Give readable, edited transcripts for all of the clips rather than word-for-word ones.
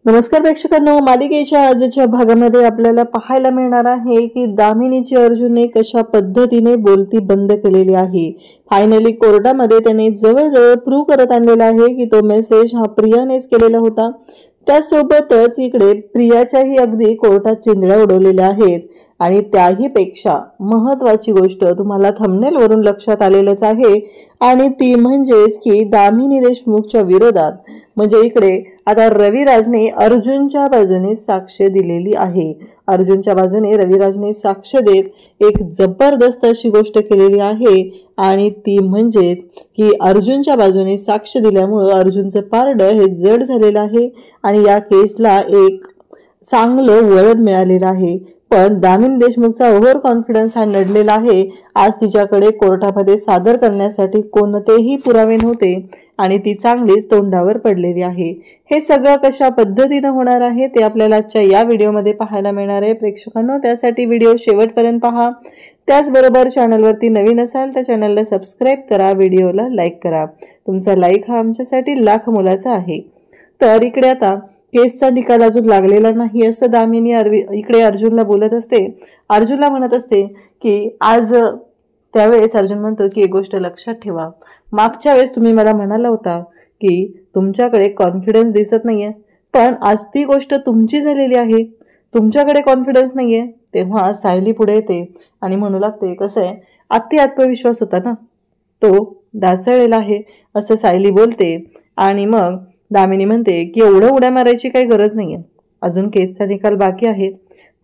नमस्कार प्रेक्षकांनो, मालिकेच्या आजच्या भागामध्ये आपल्याला पाहायला मिळणार आहे की दामिनीची अर्जुनने कशा पद्धतीने बोलती बंद केलेली आहे। फायनली कोर्टामध्ये त्याने जवळजवळ प्रूव्ह करत आणलेला आहे की तो मेसेज हा प्रियानेच केलेला होता। त्यासोबतच इकडे प्रियाच्याही अगदी कोर्टात चिंधड्या उडवलेल्या आहेत आणि त्याही पेक्षा महत्त्वाची गोष्ट तुम्हाला थंबनेल वरून लक्षात आलेलंच आहे आणि ती म्हणजेच की दामिनी देशमुखच्या विरोधात म्हणजे इकडे आता रविराजने अर्जुनच्या बाजूने साक्ष दिलेली आहे। अर्जुनच्या बाजूने रविराजने साक्ष देत एक जबरदस्त अशी गोष्ट केलेली आहे आणि ती म्हणजेच की अर्जुनच्या बाजूने साक्ष दिल्यामुळे अर्जुनचं पारडं हे जड झालेलं आहे आणि या केसला एक चांगलं वळण मिळालेलं आहे। पण दामिनी देशमुखचा ओव्हर कॉन्फिडन्स हा नडलेला आहे। आज तिच्याकडे कोर्टामध्ये सादर करण्यासाठी कोणतेही पुरावे नव्हते आणि ती चांगलीच तोंडावर पडलेली आहे। हे सगळं कशा पद्धतीने होणार आहे ते आपल्याला आजच्या या व्हिडिओमध्ये पाहायला मिळणार आहे। प्रेक्षकांनो, त्यासाठी व्हिडिओ शेवटपर्यंत पहा। त्याचबरोबर चॅनलवरती नवीन असाल तर चॅनलला सबस्क्राइब करा, व्हिडिओला लाईक करा। तुमचा लाईक हा आमच्यासाठी लाख मोलाचा आहे। तर इकडे आता केसचा निकाल अजून लागलेला नाही असं दामिनी इकडे अर्जुनला बोलत असते। अर्जुनला म्हणत असते की आज त्यावेळेस अर्जुन म्हणतो की एक गोष्ट लक्षात ठेवा, मागच्या वेळेस तुम्ही मला म्हणाला होता की तुमच्याकडे कॉन्फिडन्स दिसत नाहीये, पण आज ती गोष्ट तुमची झालेली आहे, तुमच्याकडे कॉन्फिडन्स नाहीये। तेव्हा सायली पुढे येते आणि म्हणू लागते कसं आहे, अति आत्मविश्वास होता ना तो ढासळलेला आहे असं सायली बोलते आणि मग दामिनी म्हणते की एवढं उड्या मारायची काही गरज नाहीये, अजून केसचा निकाल बाकी आहे।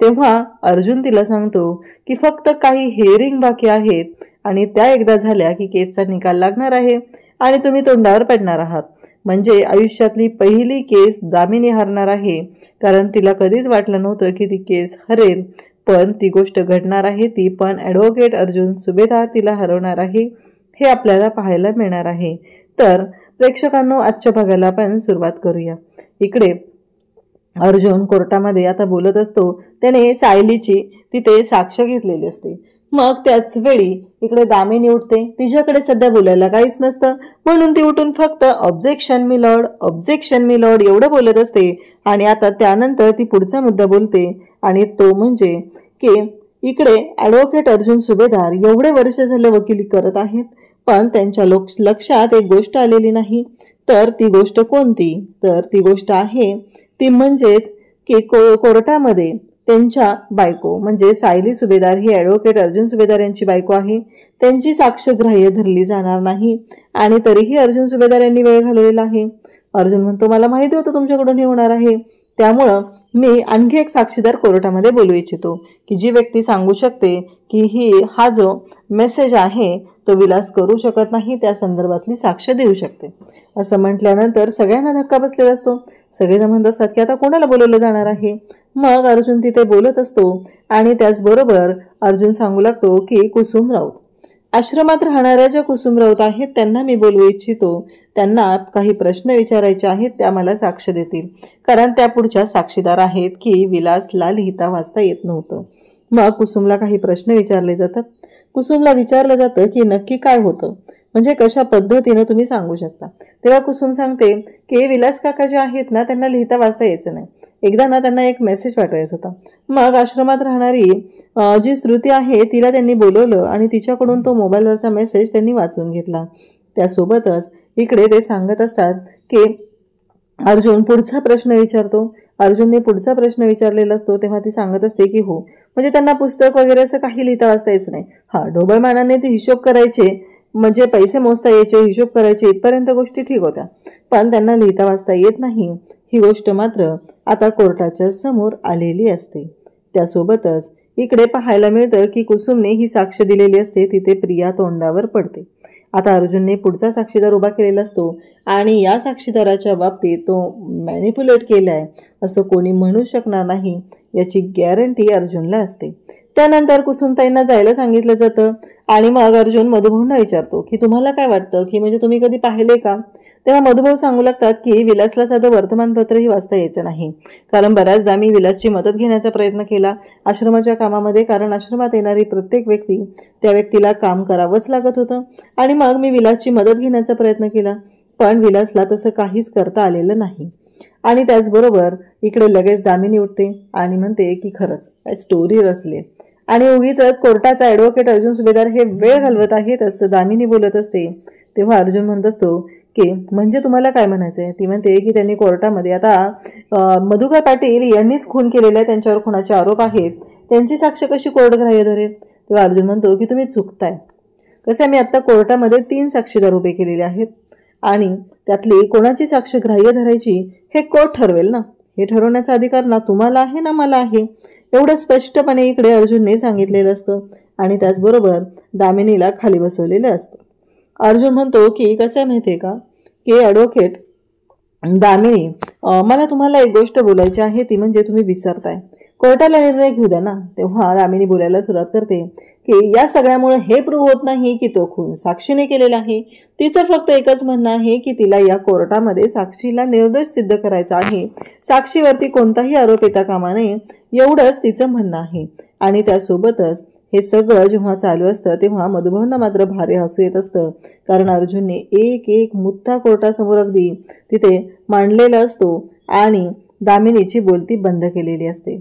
तेव्हा अर्जुन तिला सांगतो की फक्त काही हिअरिंग बाकी आहेत आणि त्या एकदा झाल्या की केसचा निकाल लागणार आहे आणि तुम्ही तोंडावर पडणार आहात। म्हणजे आयुष्यातली पहिली केस दामिनी हरणार आहे, कारण तिला कधीच वाटलं नव्हतं की ती केस हरेल, पण ती गोष्ट घडणार आहे। ती पण ॲडव्होकेट अर्जुन सुभेदार तिला हरवणार आहे, हे आपल्याला पाहायला मिळणार आहे। तर प्रेक्षकांनो, आजच्या भागाला आपण सुरुवात करूया। इकडे अर्जुन कोर्टामध्ये आता बोलत असतो, त्याने सायलीची तिथे साक्ष घेतलेली असते। मग त्याच वेळी इकडे दामिनी उठते, तिच्याकडे सध्या बोलायला काहीच नसतं म्हणून ती उठून फक्त objection my Lord, objection my Lord एवढं बोलत असते आणि आता त्यानंतर ती पुढचा मुद्दा बोलते आणि तो म्हणजे की इकडे ॲडव्होकेट अर्जुन सुभेदार एवढे वर्ष झाले वकिली करत आहेत, पण त्यांच्या लक्षात एक गोष्ट आलेली नाही। तर ती गोष्ट कोणती? तर ती गोष्ट आहे ती म्हणजेच की कोर्टामध्ये त्यांच्या बायको म्हणजे सायली सुभेदार ही ॲडव्होकेट अर्जुन सुभेदार यांची बायको आहे, त्यांची साक्ष ग्राह्य धरली जाणार नाही आणि तरीही अर्जुन सुभेदार यांनी वेळ घालवलेला आहे। अर्जुन म्हणतो मला माहिती होतं तुमच्याकडून हे होणार आहे, त्यामुळं मी आणखी एक साक्षीदार कोर्टामध्ये बोलू इच्छितो की जी व्यक्ती सांगू शकते की हा जो मेसेज आहे तो विलास करू शकत नाही, त्या संदर्भातली साक्ष देऊ शकते। असं म्हटल्यानंतर सगळ्यांना धक्का बसलेला असतो। सगळेजण म्हणत असतात की आता कोणाला बोलवलं जाणार आहे। मग अर्जुन तिथे बोलत असतो आणि त्याचबरोबर अर्जुन सांगू लागतो की कुसुम राऊत, आश्रमात राहणाऱ्या ज्या कुसुम राऊत आहेत त्यांना मी बोलवू इच्छितो, त्यांना काही प्रश्न विचारायचे आहेत, त्या मला साक्ष देतील, कारण त्या पुढच्या साक्षीदार आहेत की विलासला लिहिता वाचता येत नव्हतं। मग कुसुमला काही प्रश्न विचारले जातात। कुसुमला विचारलं जातं की नक्की काय होतं, म्हणजे कशा पद्धतीने तुम्ही सांगू शकता। तेव्हा कुसुम सांगते की विलास काका जे आहेत ना त्यांना लिहिता वाचता यायचं नाही, एकदा ना त्यांना एक मेसेज पाठवायचा होता। मग आश्रमात राहणारी जी श्रुती आहे तिला त्यांनी बोलवलं आणि तिच्याकडून तो मोबाईलवरचा मेसेज त्यांनी वाचून घेतला। त्यासोबतच इकडे ते सांगत असतात की अर्जुन पुढचा प्रश्न विचारतो। अर्जुनने पुढचा प्रश्न विचारलेला असतो तेव्हा ती सांगत असते की हो, म्हणजे त्यांना पुस्तक वगैरे असं काही लिहिता वाचता यायचं नाही। हा, ढोबळमानाने ते हिशोब करायचे, म्हणजे पैसे मोजता यायचे, हिशोब करायचे, इथपर्यंत गोष्टी ठीक होत्या, पण त्यांना लिहिता वाचता येत नाही ही गोष्ट मात्र आता कोर्टाच्या समोर आलेली असते। त्यासोबतच इकडे पाहायला मिळतं की कुसुमने ही साक्ष दिलेली असते, तिथे प्रिया तोंडावर पडते। आता अर्जुनने पुढचा साक्षीदार उभा केलेला असतो आणि या साक्षीदाराच्या बाबतीत तो मॅनिप्युलेट केलाय असं कोणी म्हणू शकणार नाही याची गॅरंटी अर्जुनला असते। त्यानंतर कुसुमताईंना जायला सांगितलं जातं आणि मग अर्जुन मधुभाऊंना विचारतो की तुम्हाला काय वाटतं की म्हणजे तुम्ही कधी पाहिले का? तेव्हा मधुभाऊ सांगू लागतात की विलासला साधं वर्तमानपत्रही वाचता यायचं नाही, कारण बऱ्याचदा मी विलासची मदत घेण्याचा प्रयत्न केला आश्रमाच्या कामामध्ये, कारण आश्रमात येणारी प्रत्येक व्यक्ती त्या व्यक्तीला काम करावंच लागत होतं आणि मग मी विलासची मदत घेण्याचा प्रयत्न केला, पण विलासला तसं काहीच करता आलेलं नाही। आणि त्याचबरोबर इकडे लगेच दामिनी उठते आणि म्हणते की खरंच काय स्टोरी रचली आणि उगीच कोर्टाचा ॲडव्होकेट अर्जुन सुभेदार हे वेळ घालवत आहेत असं दामिनी बोलत असते. तेव्हा अर्जुन म्हणत असतो की म्हणजे तुम्हाला काय म्हणायचंय? ती म्हणते की त्यांनी कोर्टामध्ये आता मधुकर पाटील यांनीच खून केलेला, त्यांच्यावर खुनाचे आरोप आहेत, त्यांची साक्ष कशी कोर्ट ग्राह्य धरेल? तेव्हा अर्जुन म्हणतो की तुम्ही चुकताय. कसं आहे, मी आत्ता कोर्टामध्ये 3 साक्षीदार उभे केलेले आहेत आणि त्यातली कोणाची साक्ष ग्राह्य धरायची हे कोर्ट ठरवेल ना. हे ठरवण्याचा अधिकार ना तुम्हाला आहे ना मला आहे. एवढं स्पष्टपणे इकडे अर्जुनने सांगितलेलं असतं आणि त्याचबरोबर दामिनीला खाली बसवलेलं असतं. अर्जुन म्हणतो की कसं आहे माहिती आहे का की ॲडव्होकेट दामिनी, मला तुम्हाला एक गोष्ट बोलायची आहे, ती म्हणजे तुम्ही विसरताय. कोर्टाला निर्णय घेऊ द्या ना. तेव्हा दामिनी बोलायला सुरुवात करते की या सगळ्यामुळे हे प्रूव्ह होत नाही की तो खून साक्षीने केलेला आहे. तिचं फक्त एकच म्हणणं आहे की तिला या कोर्टामध्ये साक्षीला निर्दोष सिद्ध करायचं आहे. साक्षीवरती कोणताही आरोप येता कामा नये एवढंच तिचं म्हणणं आहे. आणि त्यासोबतच हे सगळं जेव्हा चालू असतं तेव्हा मधुभाऊंना मात्र भारी हसू येत असतं, कारण अर्जुनने एक एक मुद्दा कोर्टासमोर अगदी तिथे मांडलेला असतो आणि दामिनीची बोलती बंद केलेली असते.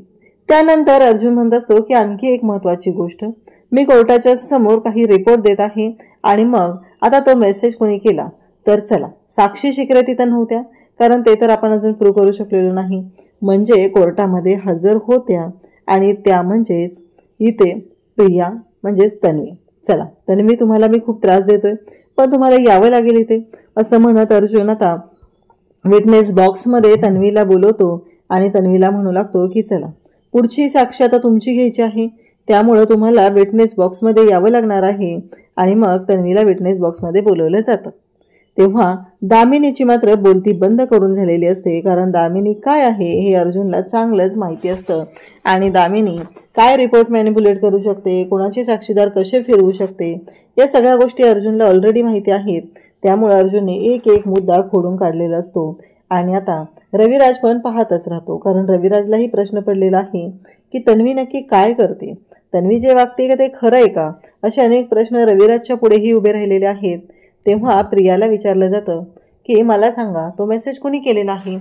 त्यानंतर अर्जुन म्हणत असतो की आणखी एक महत्त्वाची गोष्ट, मी कोर्टाच्या समोर काही रिपोर्ट देत आहे आणि मग आता तो मेसेज कोणी केला तर चला, साक्षी शिकरे तिथं नव्हत्या कारण ते तर आपण अजून प्रूव्ह करू शकलेलो नाही, म्हणजे कोर्टामध्ये हजर होत्या आणि त्या म्हणजेच इथे प्रिया म्हणजेच तन्वी. चला तन्वी, तुम्हाला मी खूप त्रास देतोय पण तुम्हाला यावं लागेल इथे, असं म्हणत अर्जुन आता विटनेस बॉक्समध्ये तन्वीला बोलवतो आणि तन्वीला म्हणू लागतो की चला, पुढची साक्षी आता तुमची घ्यायची आहे, त्यामुळं तुम्हाला विटनेस बॉक्समध्ये यावं लागणार आहे. आणि मग तन्वीला विटनेस बॉक्समध्ये बोलवलं जातं. तेव्हा दामिनीची मात्र बोलती बंद करून झालेली असते, कारण दामिनी काय आहे हे अर्जुनला चांगलंच माहिती असतं आणि दामिनी काय रिपोर्ट मॅनिप्युलेट करू शकते, कोणाचे साक्षीदार कसे फिरवू शकते, या सगळ्या गोष्टी अर्जुनला ऑलरेडी माहिती आहेत. त्यामुळे अर्जुनने एक एक मुद्दा खोडून काढलेला असतो. आणि आता रविराज पण पाहतच राहतो, कारण रविराजलाही प्रश्न पडलेला आहे की तन्वी नक्की काय करते, तन्वी जे वागते का ते खरं आहे का, असे अनेक प्रश्न रविराजच्या पुढेही उभे राहिलेले आहेत. तेव्हा प्रियाला विचारलं जातं की मला सांगा तो मेसेज कोणी केलेला आहे.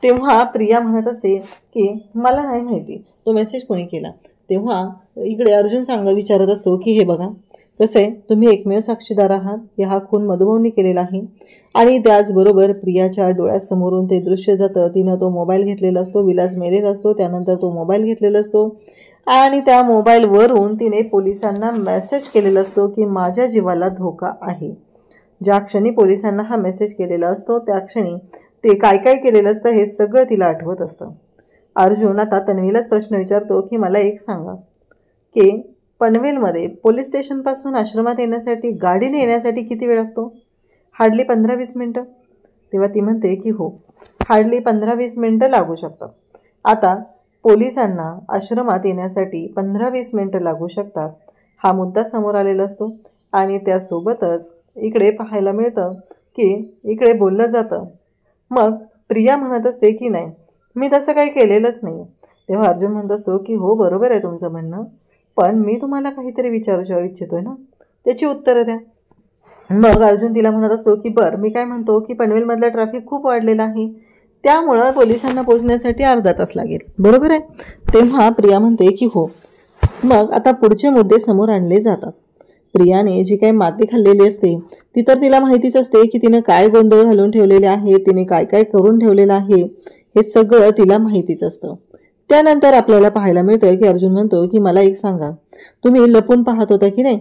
तेव्हा प्रिया म्हणत असते की मला नाही माहिती तो मेसेज कोणी केला. तेव्हा इकडे अर्जुन विचारत असतो की हे बघा कसं आहे, तुम्ही एकमेव साक्षीदार आहात, हा खून मधुभाऊंनी केलेला आहे. आणि त्याचबरोबर प्रियाच्या डोळ्यासमोरून ते दृश्य जातं. तिनं तो मोबाईल घेतलेला असतो, विलास मेलेला असतो, त्यानंतर तो मोबाईल घेतलेला असतो आणि त्या मोबाईलवरून तिने पोलिसांना मेसेज केलेला असतो की माझ्या जीवाला धोका आहे. ज्या क्षणी पोलिसांना हा मेसेज केलेला असतो त्या क्षणी ते काय काय केलेलं असतं हे सगळं तिला आठवत असतं. अर्जुन आता तन्वीलाच प्रश्न विचारतो की मला एक सांगा की पनवेलमध्ये पोलीस स्टेशनपासून आश्रमात येण्यासाठी गाडीने येण्यासाठी किती वेळ लागतो? हार्डली 15-20 मिनटं. तेव्हा ती म्हणते की हो, हार्डली 15-20 मिनटं लागू शकतात. आता पोलिसांना आश्रमात येण्यासाठी 15-20 मिनटं लागू शकतात हा मुद्दा समोर आलेला असतो. आणि त्यासोबतच इकडे पाहायला मिळतं की इकडे बोललं जातं, मग प्रिया म्हणत असते की नाही मी तसं काही केलेलंच नाही. तेव्हा अर्जुन म्हणत असतो की हो बरोबर आहे तुमचं म्हणणं, पण मी तुम्हाला काहीतरी विचारू इच्छितोय ना, त्याची उत्तरं द्या. मग अर्जुन तिला म्हणत असतो की बरं मी काय म्हणतो की पनवेलमधला ट्रॅफिक खूप वाढलेला आहे, त्यामुळं पोलिसांना पोहोचण्यासाठी अर्धा तास लागेल, बरोबर आहे. तेव्हा प्रिया म्हणते की हो. मग आता पुढचे मुद्दे समोर आणले जातात. प्रियाने जी काही माती खाल्लेली असते ती तर तिला माहितीच असते की तिनं काय गोंधळ घालून ठेवलेले आहे, तिने काय काय करून ठेवलेलं आहे हे सगळं तिला माहितीच असतं. त्यानंतर आपल्याला पाहायला मिळतं की अर्जुन म्हणतो की मला एक सांगा, तुम्ही लपून पाहत होता की नाही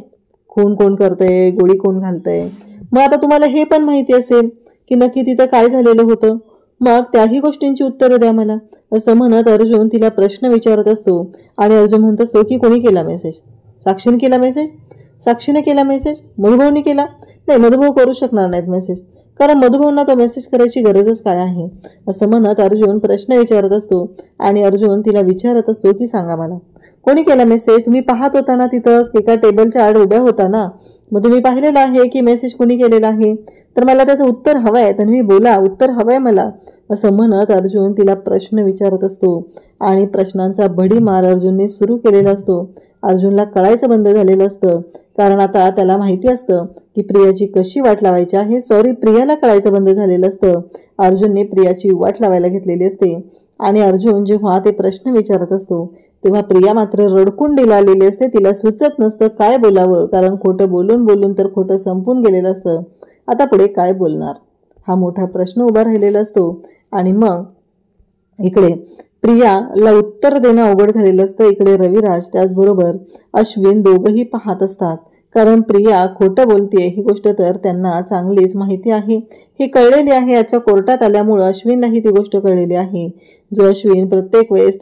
खून कोण करतंय, गोळी कोण घालतंय, मग आता तुम्हाला हे पण माहिती असेल की नक्की तिथं काय झालेलं होतं, मग त्याही गोष्टींची उत्तरं द्या मला, असं म्हणत अर्जुन तिला प्रश्न विचारत असतो. आणि अर्जुन म्हणत असतो की कोणी केला मेसेज? साक्षीने केला मेसेज? साक्षीने केला मेसेज? मधुभाऊने केला? नाही, मधुभाऊ करू शकणार नाहीत मेसेज, कारण मधुभाऊंना तो मेसेज करायची गरजच काय आहे, असं म्हणत अर्जुन प्रश्न विचारत असतो. आणि अर्जुन तिला विचारत असतो की सांगा मला कोणी केला मेसेज? तुम्ही पाहत होता ना, तिथं एका टेबलच्या आड उभ्या होता ना, मग तुम्ही पाहिलेलं आहे की मेसेज कोणी केलेला आहे, तर मला त्याचं उत्तर हवं आहे, तन्वी बोला, उत्तर हवं आहे मला, असं म्हणत अर्जुन तिला प्रश्न विचारत असतो. आणि प्रश्नांचा भडीमार अर्जुनने सुरू केलेला असतो. अर्जुनला कळायचं बंद झालेलं असतं, कारण आता त्याला माहिती असतं की प्रियाची कशी वाट लावायची आहे. प्रियाला कळायचं बंद झालेलं असतं. अर्जुनने प्रियाची वाट लावायला घेतलेली असते आणि अर्जुन जेव्हा ते प्रश्न विचारत असतो तेव्हा प्रिया मात्र रडकुंडीला आलेली असते. तिला सुचत नसतं काय बोलावं, कारण खोटं बोलून बोलून तर खोटं संपून गेलेलं असतं. आता पुढे काय बोलणार हा मोठा प्रश्न उभा राहिलेला असतो. आणि मग इकडे प्रियाला उत्तर देणं अवघड झालेलं असतं. इकडे रविराज त्याचबरोबर अश्विन दोघंही पाहत असतात, कारण प्रिया खोटं बोलतेय ही गोष्ट तर त्यांना चांगलीच माहिती आहे. हे कळलेली आहे याच्या कोर्टात आल्यामुळं अश्विनलाही ती गोष्ट कळलेली आहे. जो अश्विन प्रत्येक वेळेस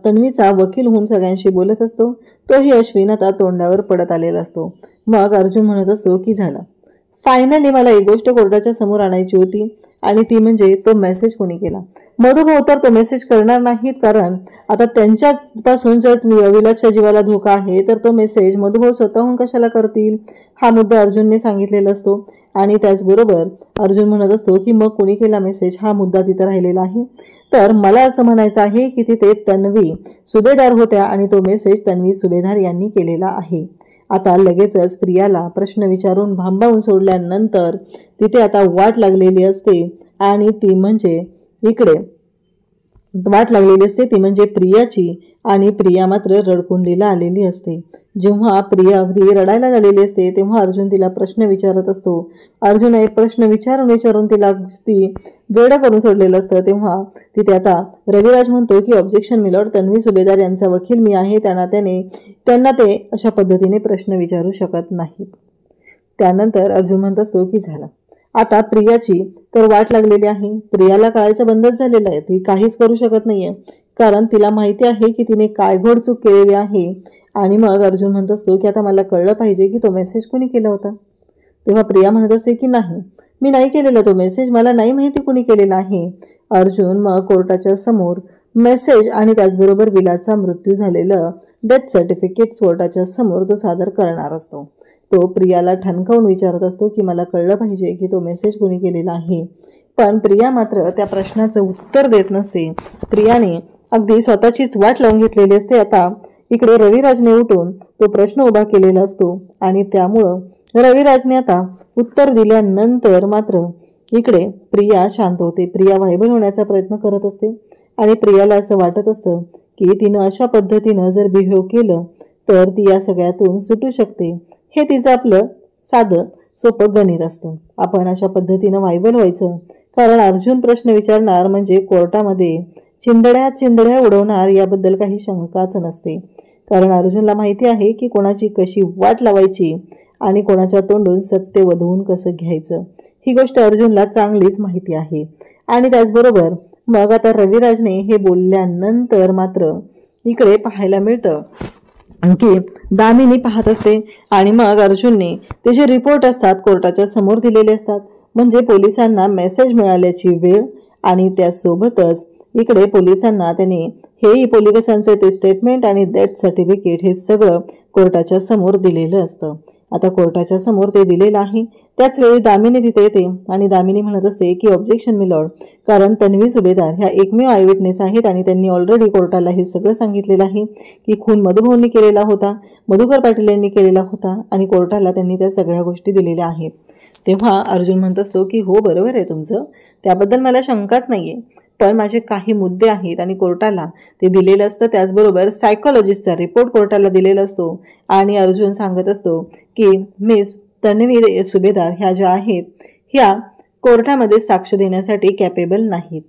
तन्वीचा वकील होऊन सगळ्यांशी बोलत असतो, तोही अश्विन आता तोंडावर पडत आलेला असतो. मग अर्जुन म्हणत असतो की झालं, फायनली मला एक गोष्ट कोर्टाच्या समोर आणायची होती आणि ती म्हणजे तो मेसेज कोणी केला. मधुभाऊ तर तो मेसेज करणार नाहीत, कारण आता त्यांच्यापासून जर विलासच्या जीवाला धोका आहे तर तो मेसेज मधुभाऊ स्वतःहून कशाला करतील हा मुद्दा अर्जुनने सांगितलेला असतो. आणि त्याचबरोबर अर्जुन म्हणत असतो की मग कोणी केला मेसेज हा मुद्दा तिथं राहिलेला आहे. तर मला असं म्हणायचं आहे की तिथे तन्वी सुभेदार होत्या आणि तो मेसेज तन्वी सुभेदार यांनी केलेला आहे. आता लगेचच प्रियाला प्रश्न विचारून भांबावून सोडल्यानंतर तिथे आता वाट लागलेली असते आणि ती म्हणजे प्रियाची. आणि प्रिया मात्र रडकुंडीला आलेली असते. जेव्हा प्रिया अगदी रडायला झालेली असते तेव्हा अर्जुन तिला प्रश्न विचारत असतो. अर्जुन एक प्रश्न विचारून तिला ती वेडं करून सोडलेलं असतं. तेव्हा तिथे आता रविराज म्हणतो की ऑब्जेक्शन मिलॉर्ड, तन्वी सुभेदार यांचा वकील मी आहे, त्यांना ते अशा पद्धतीने प्रश्न विचारू शकत नाहीत. त्यानंतर अर्जुन म्हणत असतो की झाला, आता प्रियाची तर वाट लागलेली आहे. प्रियाला कळायचं बंदच झालेलं आहे. ती काहीच करू शकत नाहीये, कारण तिला माहिती आहे की तिने काय घोडचूक केलेली आहे. आणि मग अर्जुन म्हणत असतो की आता मला कळलं पाहिजे की तो मेसेज कोणी केला होता. तेव्हा प्रिया म्हणत असते की नाही, मी नाही केलेला तो मेसेज, मला नाही माहिती कोणी केलेला आहे. अर्जुन मग कोर्टाच्या समोर मेसेज आणि त्याचबरोबर विलासचा मृत्यू झालेलं डेथ सर्टिफिकेट कोर्टाच्या समोर तो सादर करणार असतो. तो प्रियाला ठणकावून विचारत असतो की मला कळलं पाहिजे की तो मेसेज कोणी केलेला आहे. पण प्रिया मात्र त्या प्रश्नाचं उत्तर देत नसते. प्रियाने अगदी स्वतःचीच वाट लावून घेतलेली असते. आता इकडे रविराजने उठून तो प्रश्न उभा केलेला असतो आणि त्यामुळं रविराजने आता उत्तर दिल्यानंतर मात्र इकडे प्रिया शांत होते. प्रिया व्हायबल होण्याचा प्रयत्न करत असते आणि प्रियाला असं वाटत असतं की तिनं अशा पद्धतीनं जर बिहेव केलं तर ती या सगळ्यातून सुटू शकते. हे तिचं आपलं साधं सोपं गणित असतं. आपण अशा पद्धतीनं व्हायबल व्हायचं, कारण अर्जुन प्रश्न विचारणार म्हणजे कोर्टामध्ये चिंधड्या उडवणार याबद्दल काही शंकाच नसते. कारण अर्जुनला माहिती आहे की कोणाची कशी वाट लावायची आणि कोणाच्या तोंडून सत्य वधवून कसं घ्यायचं, ही गोष्ट अर्जुनला चांगलीच माहिती आहे. आणि त्याचबरोबर मग आता रविराजने हे बोलल्यानंतर मात्र इकडे पाहायला मिळतं की दामिनी पाहत असते आणि मग अर्जुनने ते जे रिपोर्ट असतात कोर्टाच्या समोर दिलेले असतात, म्हणजे पोलिसांना मेसेज मिळाल्याची वेळ आणि त्यासोबतच इकडे पोलिसांना त्याने हेही पोलिसांचे ते स्टेटमेंट आणि डेथ सर्टिफिकेट हे सगळं कोर्टाच्या समोर दिलेलं असतं. आता कोर्टाच्या समोर ते दिलेलं आहे. त्याच वेळी दामिनी तिथे येते आणि दामिनी म्हणत असते की ऑब्जेक्शन मिलॉर्ड, कारण तन्वी सुभेदार ह्या एकमेव आयविटनेस आहेत आणि त्यांनी ऑलरेडी कोर्टाला हे सगळं सांगितलेलं आहे की खून मधुभाऊंनी केलेला होता, मधुकर पाटील यांनी केलेला होता आणि कोर्टाला त्यांनी त्या सगळ्या गोष्टी दिलेल्या आहेत. तेव्हा अर्जुन म्हणत असतो की हो बरोबर आहे तुमचं, त्याबद्दल मला शंकाच नाहीये, पण माझे काही मुद्दे आहेत आणि कोर्टाला ते दिलेलं असतं. त्याचबरोबर सायकोलॉजिस्टचा रिपोर्ट कोर्टाला दिलेला असतो आणि अर्जुन सांगत असतो की मिस तन्वी सुभेदार ह्या ज्या आहेत ह्या कोर्टामध्ये साक्ष देण्यासाठी कॅपेबल नाहीत,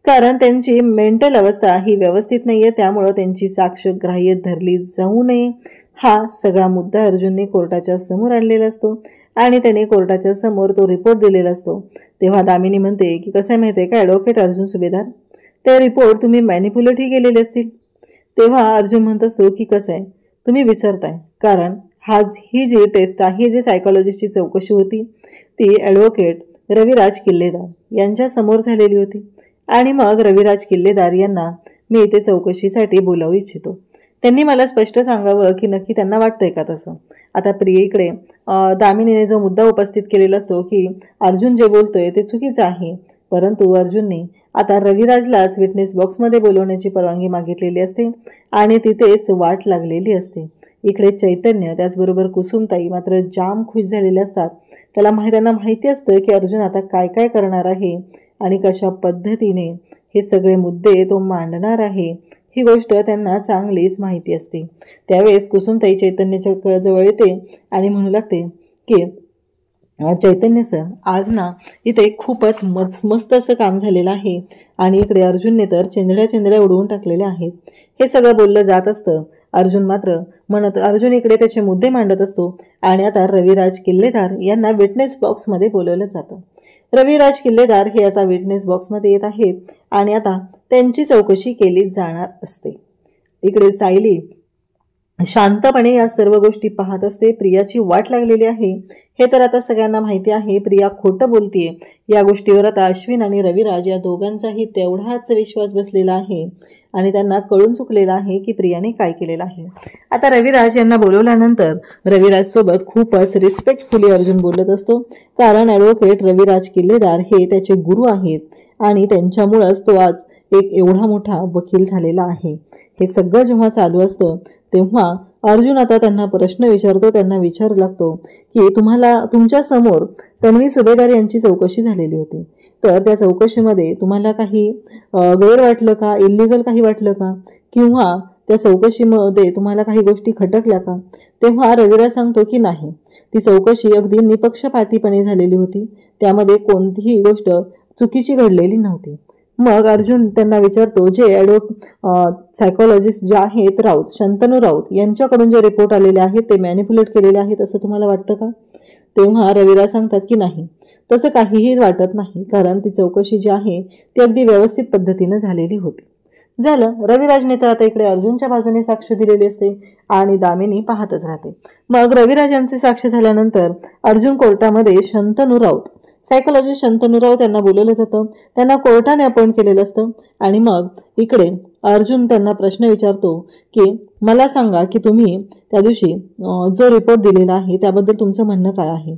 कारण त्यांची मेंटल अवस्था ही व्यवस्थित नाहीये, त्यामुळं त्यांची साक्ष ग्राह्य धरली जाऊ नये हा सगळा मुद्दा अर्जुनने कोर्टाच्या समोर आणलेला असतो आणि त्याने कोर्टाच्या समोर तो रिपोर्ट दिलेला असतो. तेव्हा दामिनी म्हणते की कसं आहे माहिती आहे का ॲडव्होकेट अर्जुन सुभेदार, ते रिपोर्ट तुम्ही मॅनिप्युलेटही केलेले असतील. तेव्हा अर्जुन म्हणत असतो की कसं आहे तुम्ही विसरताय, कारण ही जी टेस्ट आहे, जी सायकोलॉजिस्टची चौकशी होती ती ॲडव्होकेट रविराज किल्लेदार यांच्या समोर झालेली होती आणि मग रविराज किल्लेदार यांना मी इथे चौकशीसाठी बोलावू इच्छितो. त्यांनी मला स्पष्ट सांगावं की नक्की त्यांना वाटतंय का तसं. आता प्रियेकडे दामिनीने जो मुद्दा उपस्थित केलेला असतो की अर्जुन जे बोलतोय ते चुकीचं आहे, परंतु अर्जुनने आता रविराजलाच विटनेस बॉक्समध्ये बोलवण्याची परवानगी मागितलेली असते आणि तिथेच वाट लागलेली असते. इकडे चैतन्य त्याचबरोबर कुसुमताई मात्र जाम खुश झालेले असतात. त्यांना माहिती असतं की अर्जुन आता काय काय करणार आहे आणि कशा पद्धतीने हे सगळे मुद्दे तो मांडणार आहे ही गोष्ट त्यांना चांगलीच माहिती असते. त्यावेळेस कुसुमताई चैतन्याच्या जवळ येते आणि म्हणू लागते की चैतन्य सर, आज ना इथे खूपच मस्त असं काम झालेलं आहे आणि इकडे अर्जुनने तर चेंदड्या उडवून टाकलेल्या आहेत. हे सगळं बोललं जात असतं. अर्जुन इकडे त्याचे मुद्दे मांडत असतो आणि आता रविराज किल्लेदार यांना विटनेस बॉक्समध्ये बोलवलं जातं. रविराज किल्लेदार हे आता विटनेस बॉक्समध्ये येत आहेत आणि आता त्यांची चौकशी केली जाणार असते. इकडे सायली शांतपणे या सर्व गोष्टी पाहत असते. प्रियाची वाट लागलेली आहे हे तर आता सगळ्यांना माहिती आहे. प्रिया खोटं बोलतीये या गोष्टीवर आता अश्विन आणि रविराज या दोघांचाही तेवढाच विश्वास बसलेला आहे आणि त्यांना कळून चुकलेला आहे की प्रियाने काय केलेलं आहे. आता रविराज यांना बोलवल्यानंतर रविराज सोबत खूपच रिस्पेक्टफुली अर्जुन बोलत असतो, कारण ॲडव्होकेट रविराज किल्लेदार हे त्याचे गुरु आहेत आणि त्यांच्यामुळंच तो आज एक एवढा मोठा वकील झालेला आहे. हे सगळं जेव्हा चालू असतं तेव्हा अर्जुन आता त्यांना प्रश्न विचारतो. त्यांना विचारू लागतो की तुमच्या समोर तन्वी सुभेदार यांची चौकशी झालेली होती, तर त्या चौकशीमध्ये तुम्हाला काही गैर वाटलं का, इल्लिगल काही वाटलं का, किंवा त्या चौकशीमध्ये तुम्हाला काही गोष्टी खटकल्या का? तेव्हा रविराज सांगतो की नाही, ती चौकशी अगदी निपक्षपातीपणे झालेली होती, त्यामध्ये कोणतीही गोष्ट चुकीची घडलेली नव्हती. मग अर्जुन त्यांना विचारतो, जे सायकोलॉजिस्ट जे आहेत राऊत, शंतनू राऊत यांच्याकडून जे रिपोर्ट आलेले आहेत ते मॅनिप्युलेट केलेले आहेत असं तुम्हाला वाटतं का? तेव्हा रविराज सांगतात की नाही, तसं काहीही वाटत नाही, कारण ती चौकशी जी आहे ती अगदी व्यवस्थित पद्धतीने झालेली होती. झालं. रविराजने तर आता इकडे अर्जुनच्या बाजूने साक्ष दिलेली असते आणि दामिनी पाहतच राहते. मग रविराज यांची साक्ष झाल्यानंतर अर्जुन कोर्टामध्ये शंतनू राऊत, सायकोलॉजिस्ट शंतनू राऊत यांना बोलवलं जातं. त्यांना कोर्टाने अपॉइंट केलेलं असतं आणि मग इकडे अर्जुन त्यांना प्रश्न विचारतो की मला सांगा की तुम्ही त्या दिवशी जो रिपोर्ट दिलेला आहे त्याबद्दल तुमचं म्हणणं काय आहे?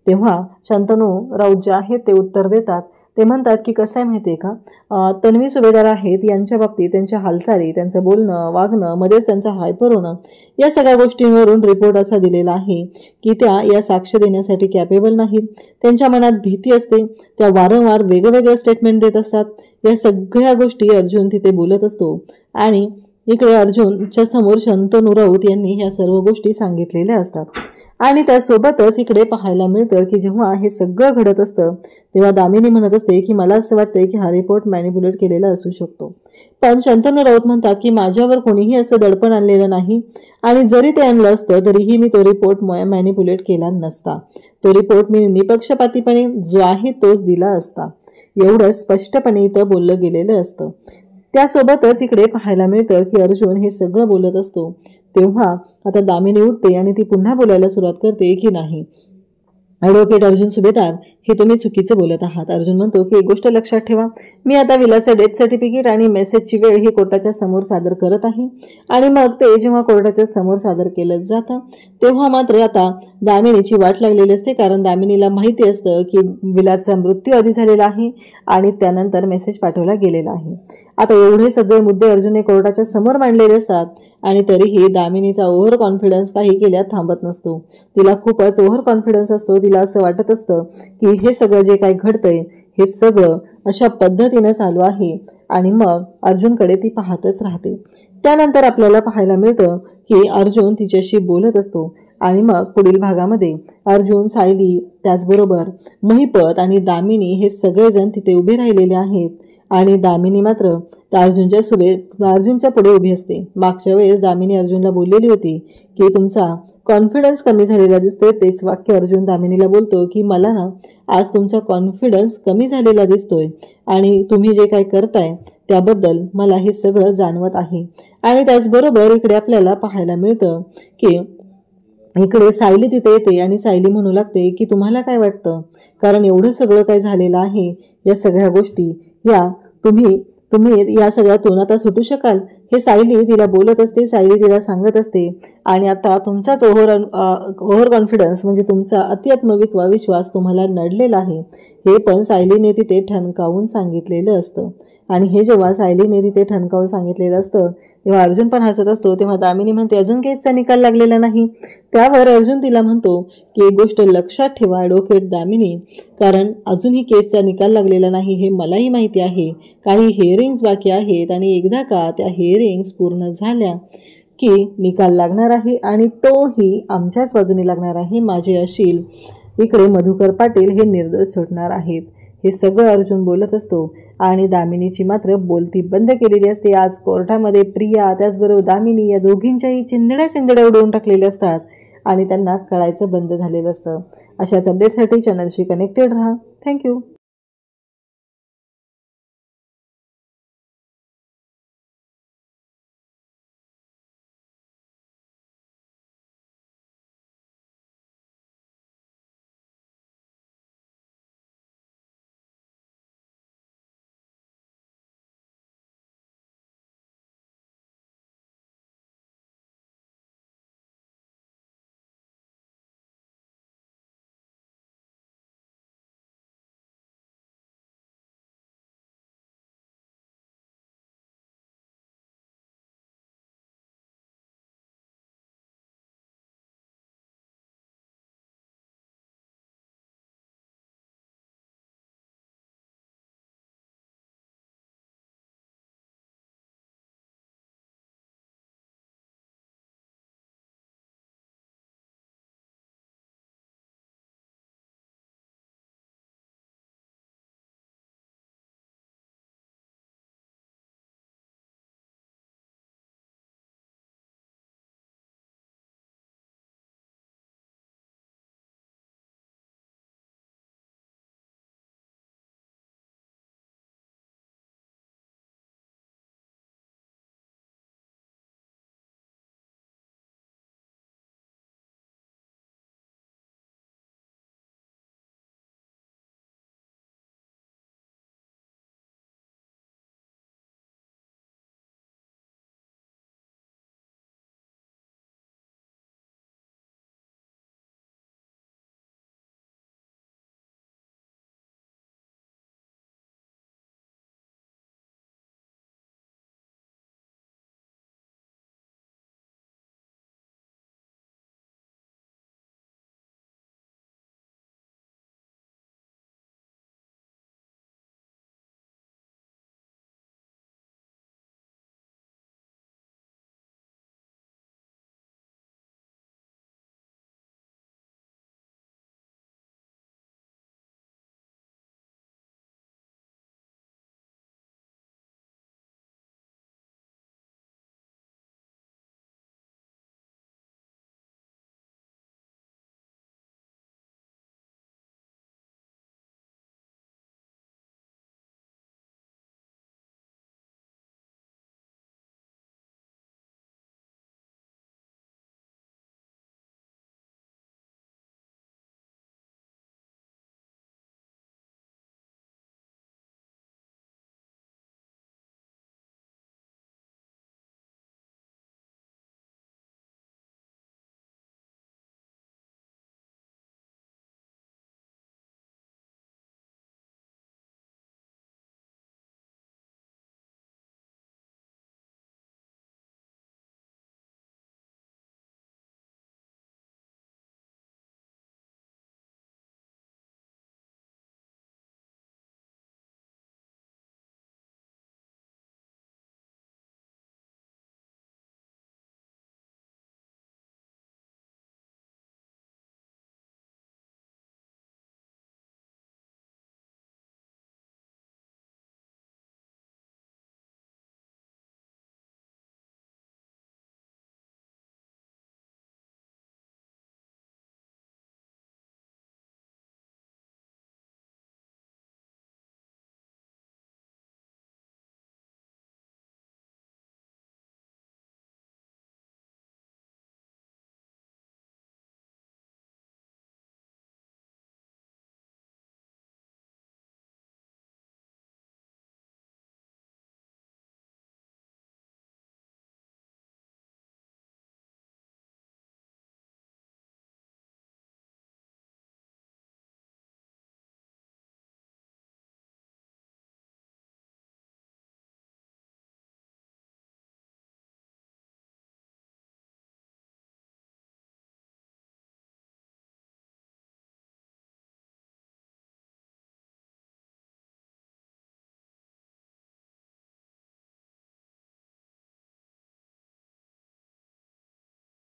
तेव्हा शंतनू राऊत जे आहेत ते उत्तर देतात. ते म्हणतात की कसं आहे माहिती आहे का, तन्वी सुभेदार आहेत यांच्या बाबतीत त्यांच्या हालचाली, त्यांचं बोलणं वागणं, मध्येच त्यांचं हायपर होणं, या सगळ्या गोष्टींवरून रिपोर्ट असा दिलेला आहे की त्या या साक्ष देण्यासाठी कॅपेबल नाहीत. त्यांच्या मनात भीती असते, त्या वारंवार वेगवेगळे स्टेटमेंट देत असतात. या सगळ्या गोष्टी अर्जुन तिथे बोलत असतो आणि इकडे अर्जुनच्या समोर शंतनू राऊत यांनी ह्या सर्व गोष्टी सांगितलेल्या असतात. आणि त्यासोबतच इकडे पाहायला मिळतं की जेव्हा हे सगळं घडत असतं तेव्हा दामिनी म्हणत असते की मला असं वाटतंय की हा रिपोर्ट मॅनिप्युलेट केलेला असू शकतो. पण शंतनू राऊत म्हणतात की माझ्यावर कोणीही असं दडपण आणलेलं नाही आणि जरी ते आणलं असतं तरीही मी तो रिपोर्ट मॅनिप्युलेट केला नसता. तो रिपोर्ट मी निपक्षपातीपणे जो आहे तोच दिला असता. एवढं स्पष्टपणे इथं बोललं गेलेलं असतं. त्यासोबतच इकडे पाहायला मिळतं की अर्जुन हे सगळं बोलत असतो तेव्हा आता दामिनी उठते आणि ती पुन्हा बोलायला सुरुवात करते की नाही, ॲडव्होकेट अर्जुन सुभेदार, हे तुम्ही चुकीचं बोलत आहात. अर्जुन म्हणतो की एक गोष्ट लक्षात ठेवा, मी आता विलाचं डेथ सर्टिफिकेट आणि मेसेजची वेळ हे कोर्टाच्या समोर सादर करत आहे आणि मग ते जेव्हा कोर्टाच्या समोर सादर केलं जातं तेव्हा मात्र आता दामिनीची वाट लागलेली असते, कारण दामिनीला माहिती असतं की विलाचा मृत्यू आधी झालेला आहे आणि त्यानंतर मेसेज पाठवला गेलेला आहे. आता एवढे सगळे मुद्दे अर्जुनने कोर्टाच्या समोर मांडलेले असतात आणि तरीही दामिनीचा ओव्हर कॉन्फिडन्स काही केल्यात थांबत नसतो. तिला खूपच ओव्हर कॉन्फिडन्स असतो. तिला असं वाटत असतं की हे सगळं जे काही घडतंय हे सगळं अशा पद्धतीनं चालू आहे आणि मग अर्जुनकडे ती पाहतच राहते. त्यानंतर आपल्याला पाहायला मिळतं की अर्जुन तिच्याशी बोलत असतो आणि मग पुढील भागामध्ये अर्जुन, सायली, त्याचबरोबर महिपत आणि दामिनी हे सगळेजण तिथे उभे राहिलेले आहेत आणि दामिनी मात्र अर्जुनच्या पुढे उभी असते. मागच्या वेळेस दामिनी अर्जुनला बोललेली होती की तुमचा कॉन्फिडन्स कमी झालेला दिसतोय. तेच वाक्य अर्जुन दामिनीला बोलतो की मला ना आज तुमचा कॉन्फिडन्स कमी झालेला दिसतोय आणि तुम्ही जे काही करताय त्याबद्दल मला हे सगळं जाणवत आहे. आणि त्याचबरोबर इकडे आपल्याला पाहायला मिळतं की इकडे सायली तिथे येते आणि सायली म्हणू लागते की तुम्हाला काय वाटतं, कारण एवढं सगळं काय झालेलं आहे, या सगळ्या गोष्टी या तुम्ही या सगळ्यातून आता सुटू शकाल, हे सायली तिला बोलत असते, सायली तिला सांगत असते. आणि आता तुमचाच ओव्हर कॉन्फिडन्स म्हणजे तुमचा विश्वास तुम्हाला नडलेला आहे, हे पण सायलीने तिथे ठणकावून सांगितलेलं असतं. आणि हे जेव्हा सायलीने तिथे ठणकावून सांगितलेलं असतं तेव्हा अर्जुन पण हसत असतो. तेव्हा दामिनी म्हणते, अजून केसचा निकाल लागलेला नाही. त्यावर अर्जुन तिला म्हणतो की एक गोष्ट लक्षात ठेवा डोकेट दामिनी, कारण अजूनही केसचा निकाल लागलेला नाही हे मलाही माहिती आहे. काही हिअरिंग्स बाकी आहेत आणि एकदा का त्या हिअरिंग्स पूर्ण झाल्या की निकाल लागणार आहे आणि तोही आमच्याच बाजूने लागणार आहे. माझे अशील इकडे मधुकर पाटील हे निर्दोष सुटणार आहेत. हे सगळं अर्जुन बोलत असतो आणि दामिनीची मात्र बोलती बंद केलेली असते. आज कोर्टामध्ये प्रिया त्याचबरोबर दामिनी या दोघींच्याही चिंधड्या उडवून टाकलेल्या असतात आणि त्यांना कळायचं बंद झालेलं असतं. अशाच अपडेटसाठी चॅनलशी कनेक्टेड राहा. थँक्यू.